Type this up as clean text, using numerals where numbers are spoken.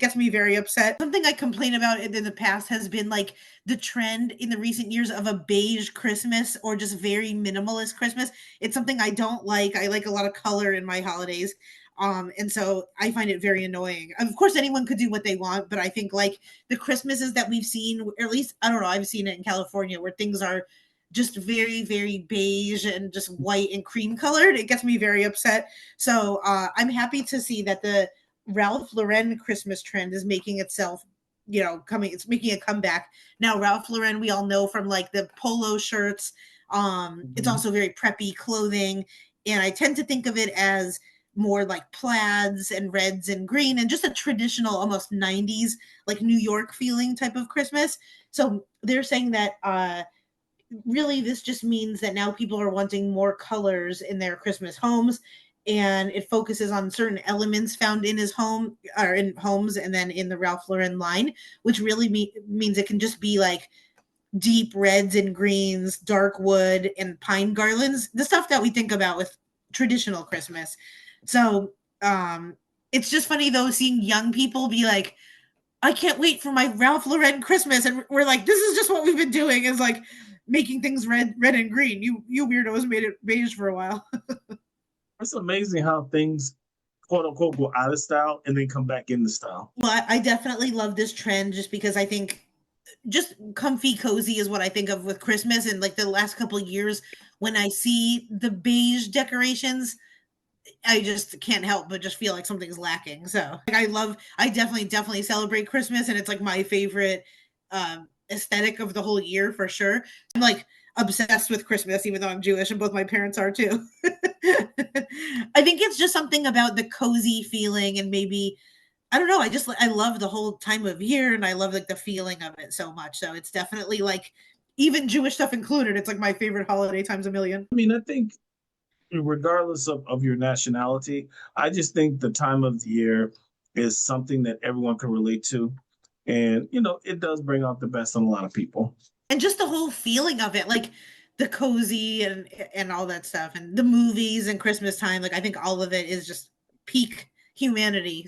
It gets me very upset. Something I complain about in the past has been like the trend in the recent years of a beige Christmas or just very minimalist Christmas. It's something I don't like. I like a lot of color in my holidays. And so I find it very annoying. Of course, anyone could do what they want, but I think like the Christmases that we've seen, or at least I don't know, I've seen it in California where things are just very, very beige and just white and cream colored. It gets me very upset. So I'm happy to see that the Ralph Lauren Christmas trend is making itself, coming. It's making a comeback now. Ralph Lauren, we all know from like the polo shirts. It's Mhm. also very preppy clothing, and I tend to think of it as more like plaids and reds and green and just a traditional almost 90s like New York feeling type of Christmas. So they're saying that really this just means that now people are wanting more colors in their Christmas homes, and it focuses on certain elements found in his home or in homes and then in the Ralph Lauren line, which really means it can just be like deep reds and greens, dark wood and pine garlands, the stuff that we think about with traditional Christmas. So it's just funny though seeing young people be like, I can't wait for my Ralph Lauren Christmas. And we're like, this is just what we've been doing, is like making things red and green. You weirdos made it beige for a while. It's amazing how things quote unquote go out of style and then come back into style. Well, I definitely love this trend just because I think just comfy cozy is what I think of with Christmas. And like the last couple of years when I see the beige decorations, I just can't help but just feel like something's lacking. So like I definitely celebrate Christmas, and it's like my favorite aesthetic of the whole year for sure. I'm like obsessed with Christmas, even though I'm Jewish and both my parents are too. I think it's just something about the cozy feeling, and maybe I don't know. I love the whole time of year, and I love like the feeling of it so much. So it's definitely like even Jewish stuff included. It's like my favorite holiday times a million. I mean, I think regardless of your nationality, I just think the time of the year is something that everyone can relate to. And, it does bring out the best in a lot of people. And just the whole feeling of it, like the cozy and all that stuff, and the movies and Christmas time. Like I think all of it is just peak humanity.